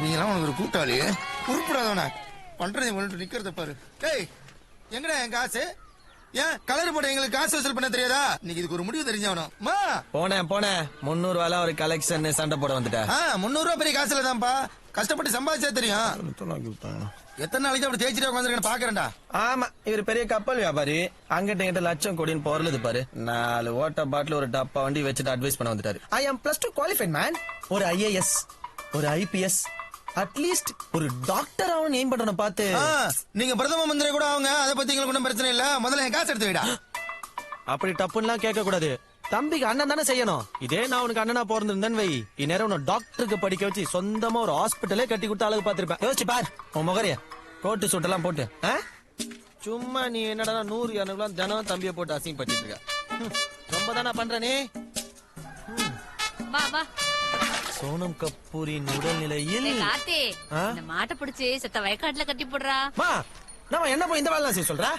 நீங்களாம் உனக்கு ஒரு கூட்டாளி உருப்படாதவன பண்றது நிக்கிறத பாரு. டேய் எங்கடா என் காசு? ஏன் கலர் போட எங்களுக்கு காசு வசூல் பண்ண தெரியாதா? இன்னைக்கு இதுக்கு ஒரு முடிவு தெரிஞ்சவனும். போனேன் 300 ரூபாய் ஒரு கலெக்ஷன் சண்டை போட வந்துட்டேன். 300 ரூபாய் பெரிய காசுல தான்ப்பா, கஷ்டப்பட்டு சம்பாதிச்சா தெரியும். எத்தனை நாளைக்கு அப்படி தேய்ச்சிட்டு உட்காந்துருக்கேன் பாக்குறேன்டா. ஆமா, இவர் பெரிய கப்பல் வியாபாரி, அங்கிட்ட லட்சம் கோடின்னு பொருளுது பாரு. 4 ஓட்ட பாட்டில் ஒரு டப்பா வண்டி வச்சுட்டு அட்வைஸ் பண்ண வந்துட்டாரு. ஐ ஆம் +2 குவாலிஃபைட் மேன். ஒரு IAS, ஒரு IPS, அட்லீஸ்ட் ஒரு டாக்டர் அவன் எய்ம் பண்றன பார்த்து. நீங்க பிரதம மந்திரி கூட அவங்க, அதை பத்தி எங்களுக்கு ஒன்றும் பிரச்சனை இல்ல. முதல்ல என் காசு எடுத்து வைடா. அப்படி டப்புன்னுலாம் கேட்க கூடாது. தம்பிக்கு அண்ணன் தானே செய்யணும். இதே நான் உனக்கு அண்ணனா பிறந்திருந்தேன் வை, இந்நேரம் உன்னை டாக்டருக்கு படிக்க வச்சு சொந்தமா ஒரு ஹாஸ்பிட்டலே கட்டி கொடுத்த அளவுக்கு பாத்திருப்பேன். யோசிச்சு பார் உன் முகரைய, கோட்டு சூட்டெல்லாம் போட்டு. சும்மா நீ என்னடா 100-200 தினம் தம்பியை போட்டு அசிங்கப்பட்டு இருக்க. ரொம்ப தானே பண்ற நீ. சோனம் கபூரின் உடல்நிலையில் மாட்டை பிடிச்சி செத்த வயக்காட்டுல கட்டி போடுறா. நம்ம என்ன போய் இந்த வேலை செய்ய சொல்ற?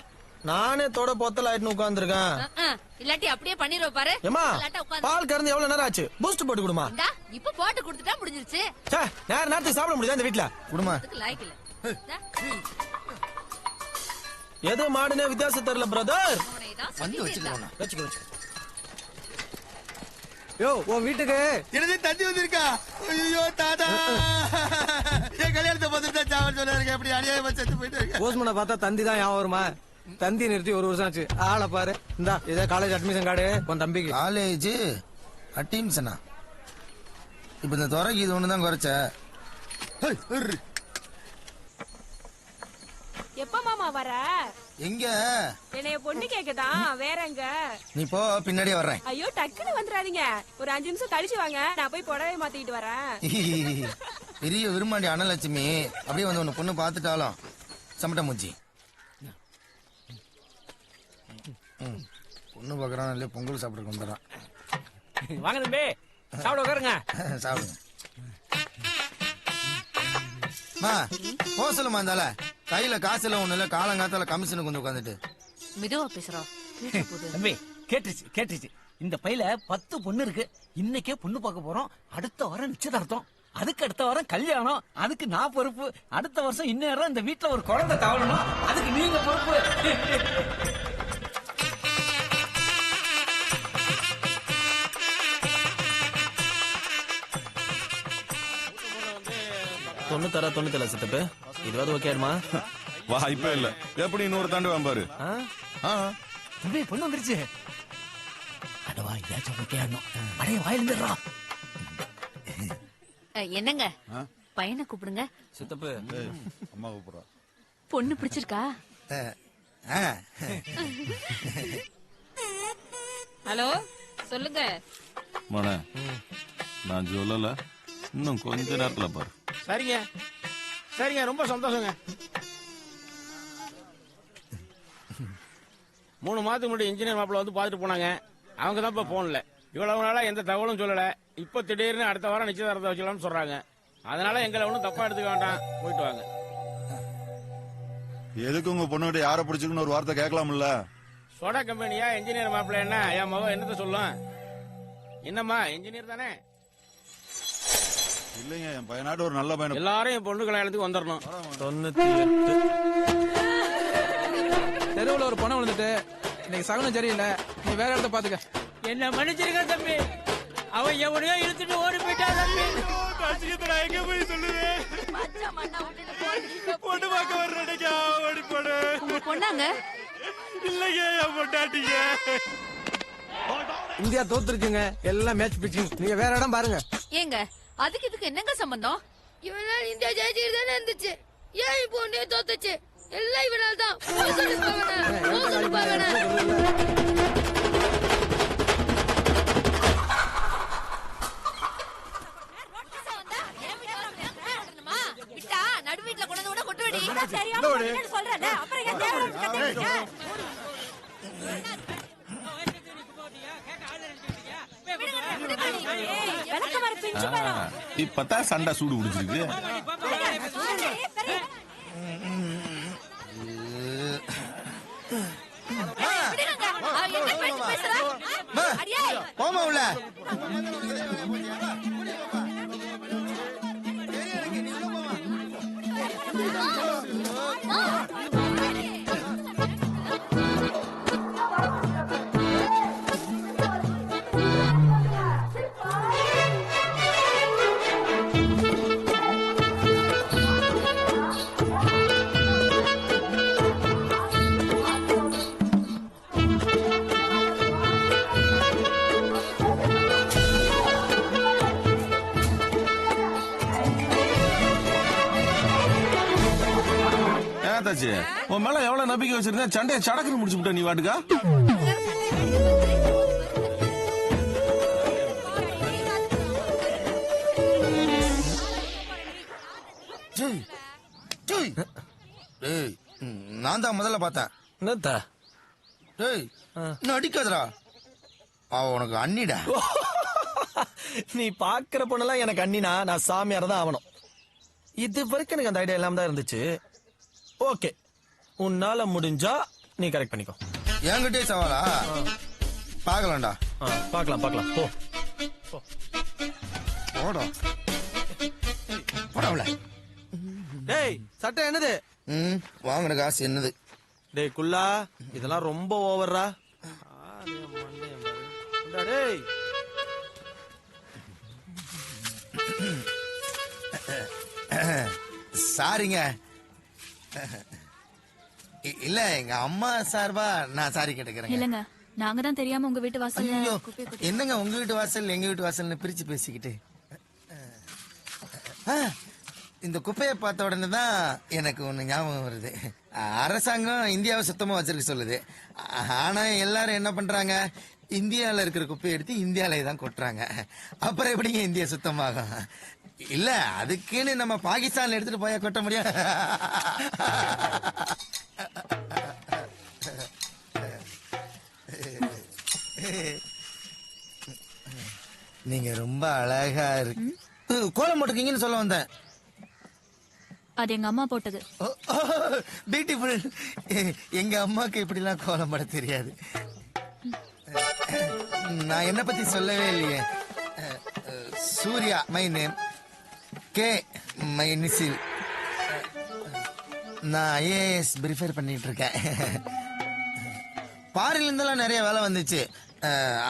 நானே தோட பொத்தல் ஆயிட்டு உட்காந்துருக்கேன். இல்லாட்டி அப்படியே பண்ணிடுவ பாரு. பால் கறந்து எவ்வளவு நேரம் ஆச்சு? பூஸ்ட் போட்டு கொடுமா. இப்ப போட்டு கொடுத்துட்டா முடிஞ்சிருச்சு. நேரத்துக்கு சாப்பிட முடியாது இந்த வீட்டுல. குடுமா எது மாடுனே வித்தியாசம் தெரியல பிரதர். யோ உன் வீட்டுக்கு எனக்கு தந்தி வந்திருக்கா. ஐயோ தாத்தா, என் கல்யாணத்தை பார்த்துட்டு சாவல் சொன்னாருங்க. எப்படி அநியாயமா செத்து போயிட்டு போஸ்மனை பார்த்தா தந்தி தான் ஞாபகம் வருமா? தந்தி நிறுத்தி 1 வருஷம் ஆச்சு. ஆளை பாரு. இந்தா இதே காலேஜ் அட்மிஷன் கார்டு உன் தம்பிக்கு. காலேஜ் அட்மிஷனா? இப்ப இந்த துறைக்கு இது ஒண்ணுதான் குறைச்ச. எப்ப மாமா வர? எங்க என்னைய பொண்ணு கேக்குதான், வேற எங்க? நீ போ, பின்னாடியே வர்றேன். ஐயோ டக்குன்னு வந்துடாதீங்க, ஒரு 5 நிமிஷம் கழிச்சு வாங்க, நான் போய் புடவை மாத்திக்கிட்டு வரேன். பெரிய விரும்பாண்டி அனலட்சுமி அப்படியே வந்து உன்னை பொண்ணு பாத்துட்டாலும் சமட்ட மூச்சி. பொண்ணு பாக்குறான் இல்லையா, பொங்கல் சாப்பிட வந்துடுறான். வாங்க தம்பி, சாப்பிட உட்காருங்க. சாப்பிடுங்க. போ சொல்லுமா, இருந்தால கையில காசு எல்லாம் ஒண்ணு இல்ல, காலங்காத்தால கமிஷனுக்கு வந்து உட்காந்துட்டு மெதுவா பேசுறோம். தம்பி கேட்டுச்சு. இந்த பையில 10 பொண்ணு இருக்கு. இன்னைக்கே பொண்ணு பார்க்க போறோம். அடுத்த வாரம் நிச்சயதார்த்தம், அதுக்கு அடுத்த வாரம் கல்யாணம். அதுக்கு நான் பொறுப்பு. அடுத்த வருஷம் இந்நேரம் இந்த வீட்டுல ஒரு குழந்தை தவறணும், அதுக்கு நீங்க பொறுப்பு. தொண்ணூத்தர சித்தப்பு, இதுவாது ஓகேமா? வாய்ப்பே இல்ல. எப்படி இன்னொரு தாண்டு வாம்பாரு. தம்பி பொண்ணு வந்துருச்சு. அடவா இதாச்சும் ஓகே ஆகணும். அடைய வாயிலிருந்துடுறா. என்னங்க பையனை கூப்பிடுங்க. சித்தப்பு அம்மா கூப்பிடுறா. பொண்ணு பிடிச்சிருக்கா? ஹலோ சொல்லுங்க. மன நான் சொல்லல, இன்னும் கொஞ்ச நேரத்துல பாரு. சரிங்க ரொம்ப சந்தோஷங்க. 3 மாதத்துக்கு முன்னாடி இன்ஜினியர் மாப்பிள்ள வந்து பாத்துட்டு போனாங்க. அவங்க தான் இப்ப போன்ல. இவ்வளவு நாளா எந்த தகவலும் சொல்லல. இப்ப திடீர்னு அடுத்த வாரம் நிச்சயதார்த்தம் வச்சுக்கலாம்னு சொல்றாங்க. அதனால எங்களை ஒன்னும் தப்பா எடுத்துக்க வேண்டாம், போயிட்டு வாங்க. எதுக்கு உங்க பொண்ணுகிட்ட யார பிடிச்சிருக்குன்னு ஒரு வார்த்தை கேட்கலாம்ல? சோடா கம்பெனியா இன்ஜினியர் மாப்பிள்ள என்ன என் மகன் என்னத்த சொல்லும்? என்னம்மா இன்ஜினியர் தானே? இல்லைங்க, என் பையனாட்டு ஒரு நல்ல பையன். எல்லாரும் என் பொண்ணு கல்யாணத்துக்கு வந்துடணும். 98 தெருவுல ஒரு பொண்ணு விழுந்துட்டு இன்னைக்கு சகனம் சரியில்லை, நீ வேற இடத்த பாத்துக்க. என்ன மன்னிச்சிருக்க தம்பி, அவன் எவனையோ இழுத்துட்டு ஓடி போயிட்டா தம்பி. நான் எங்க போய் சொல்லுவேன்? பொண்ணு பார்க்க வர்றேன், ஓடி போடு. பொண்ணாங்க இல்லைங்க என் பொண்டாட்டிங்க. இந்தியா தோத்துருக்குங்க, எல்லாம் மேட்ச் பிச்சிங். நீங்க வேற இடம் பாருங்க. ஏங்க அதுக்கு இதுக்கு என்னங்க சம்பந்தம்? இவனால இந்தியா ஜெயிச்சுட்டு தானே இருந்துச்சு, ஏன் இப்போ ஒன்னே தோத்துச்சு? எல்லாம் இவனால தான். நடு வீட்டுல கொண்டு கூட கொட்டு வெடி சொல்றேன். இப்பதான் சண்டை சூடு பிடிச்சிருக்கு. போமா உள்ள. ஏதாச்சு உன் மேல எவ்வளவு நம்பிக்கை வச்சிருந்தேன், சண்டையை சடக்குன்னு முடிச்சு விட்ட நீ வாட்டுக்கா. ஜெய் ஜெய் டேய் நான் தான் முதல்ல பார்த்தேன். என்னத்த டேய் இன்னும் அடிக்காதடா, அவ உனக்கு அண்ணிடா. நீ பாக்குற பொண்ணெல்லாம் எனக்கு அண்ணினா நான் சாமியார் தான் ஆகணும். இது வரைக்கும் எனக்கு அந்த ஐடியா இல்லாம தான் இருந்துச்சு. ஓகே, உன்னால முடிஞ்சா நீ கரெக்ட் பண்ணிக்கோ. என்கிட்டே சவாலா? பாக்கலாம்டா. பாக்கலாம் பாக்கலாம். போ போடா போடா. டேய் சட்டை என்னது? வாங்கின காசு என்னது? டேய் குல்லா, இதெல்லாம் ரொம்ப ஓவர்ரா. டேய் சாரிங்க. இல்ல எங்க அம்மா சார்பா நான் சாரி கேட்டுக்கிறேன். இல்லங்க, நாங்க தான் தெரியாம உங்க வீட்டு வாசல்ல ஐயோ குப்பையை கொட்டி- என்னங்க உங்க வீட்டு வாசல் எங்க வீட்டு வாசல்னு பிரிச்சு பேசிக்கிட்டு. இந்த குப்பையை பார்த்த உடனே தான் எனக்கு ஒண்ணு ஞாபகம் வருது. அரசாங்கம் இந்தியாவை சுத்தமா வச்சிருக்க சொல்லுது. ஆனா எல்லாரும் என்ன பண்றாங்க, இந்தியால இருக்கிற குப்பையை எடுத்து இந்தியாலே தான் கொட்டுறாங்க. அப்புறம் எப்படிங்க இந்தியா சுத்தமாகும்? இல்ல அதுக்குன்னு நம்ம பாகிஸ்தான்ல எடுத்துட்டு போய் கொட்ட முடியும். நீங்க ரொம்ப அழகா இருக்கு. கோலம் போட்டுக்கீங்கன்னு சொல்ல வந்தேன். அது எங்க அம்மா போட்டது. பியூட்டிஃபுல். எங்க அம்மாக்கு இப்படிலாம் கோலம் போட தெரியாது. நான் என்ன பத்தி சொல்லவே இல்லையே. Surya my name, K my initial. நான் ஐஏஎஸ் ப்ரிஃபர் பண்ணிட்டு இருக்கேன். பாரில இருந்தெல்லாம் நிறைய வேலை வந்துச்சு.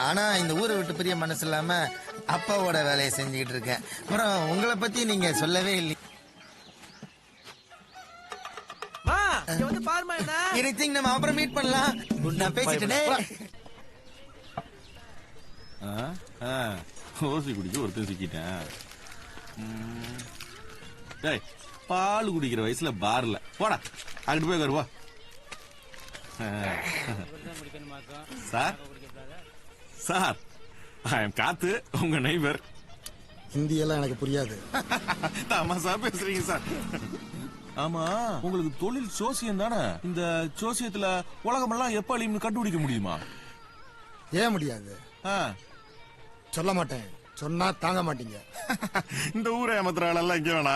ஆனா இந்த ஊரை விட்டு பெரிய மனசு இல்லாம அப்பாவோட வேலையை செஞ்சுக்கிட்டு இருக்கேன். அப்புறம் உங்களை பத்தி நீங்க சொல்லவே இல்லை. எனிதிங் நம்ம அப்புறம் மீட் பண்ணலாம். நான் பேசிட்டேனே. ஓசி குடிச்சு ஒருத்தன் சிக்கிட்டேன். டேய் பால் குடிக்கிற வயசுல பார்ல போடா, அங்கிட்டு போய் வருவா. சார் சார், ஐ எம் காத்து, உங்க நெய்பர். ஹிந்தி எல்லாம் எனக்கு புரியாது. தமாசா பேசுறீங்க சார். ஆமா, உங்களுக்கு தொழில் சோசியம் தானே? இந்த சோசியத்துல உலகமெல்லாம் எப்ப அழியும்னு கண்டுபிடிக்க முடியுமா? ஏன் முடியாது? சொல்ல மாட்டேன், சொன்னா தாங்க மாட்டீங்க. இந்த ஊரை ஏமாத்துற ஆளெல்லாம் இங்க வேணா.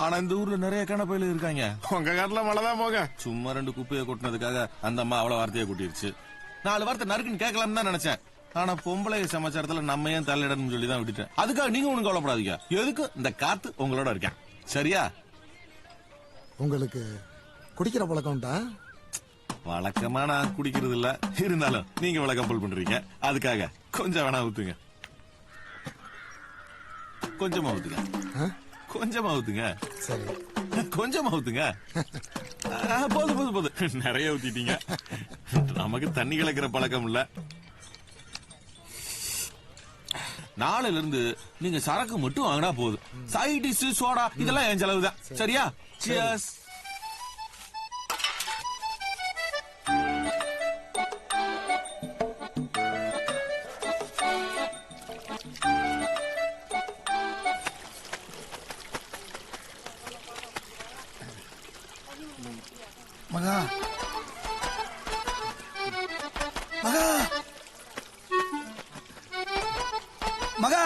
ஆனா இந்த ஊர்ல நிறைய கணப்பையில இருக்காங்க. உங்க காட்டுல மழைதான் போக. சும்மா 2 குப்பையை கொட்டினதுக்காக அந்த அம்மா அவ்வளவு வார்த்தையை கூட்டிருச்சு. 4 வார்த்தை நறுக்குன்னு கேட்கலாம்னு தான் நினைச்சேன். ஆனா பொம்பளை சமாச்சாரத்துல நம்ம ஏன் தலையிடணும்னு சொல்லி தான் விட்டுட்டேன். அதுக்காக நீங்க ஒண்ணு கவலைப்படாதீங்க. எதுக்கு இந்த காத்து உங்களோட இருக்கேன். சரியா? உங்களுக்கு குடிக்கிற பழக்கம்டா? வழக்கமா நான் குடிக்கிறது இல்ல, இருந்தாலும் நீங்க வழக்கம் போல் பண்றீங்க. அதுக்காக கொஞ்சம் வேணா ஊத்துங்க. கொஞ்சமா ஊத்துங்க. கொஞ்சமா ஊத்துங்க. சரி கொஞ்சமா ஊத்துங்க. போதும் போதும் போதும், நிறைய ஊத்திட்டீங்க. நமக்கு தண்ணி கலக்கிற பழக்கம் இல்ல. நாளையில இருந்து நீங்க சரக்கு மட்டும் வாங்கினா போதும். சைட் டிஷ், சோடா இதெல்லாம் என் செலவு தான். சரியா? Cheers. மகா மகா மகா,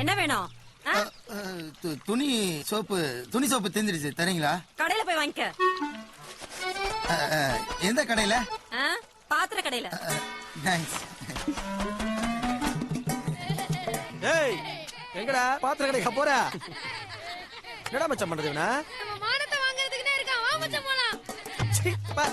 என்ன வேணும்? துணி சோப்பு தெரிஞ்சிருச்சு, தரீங்களா? கடையில போய் வாங்கிக்க. எந்த கடையில? பாத்திர கடையில. தேங்க்ஸ். ஏய் எங்கடா பாத்திர கடைக்கு போற? என்னடா மச்சான் பண்றது இவனை? நம்ம மானத்தை வாங்குறதுக்குனே இருக்கான். வா மச்சான் போலாம். சீ, பா.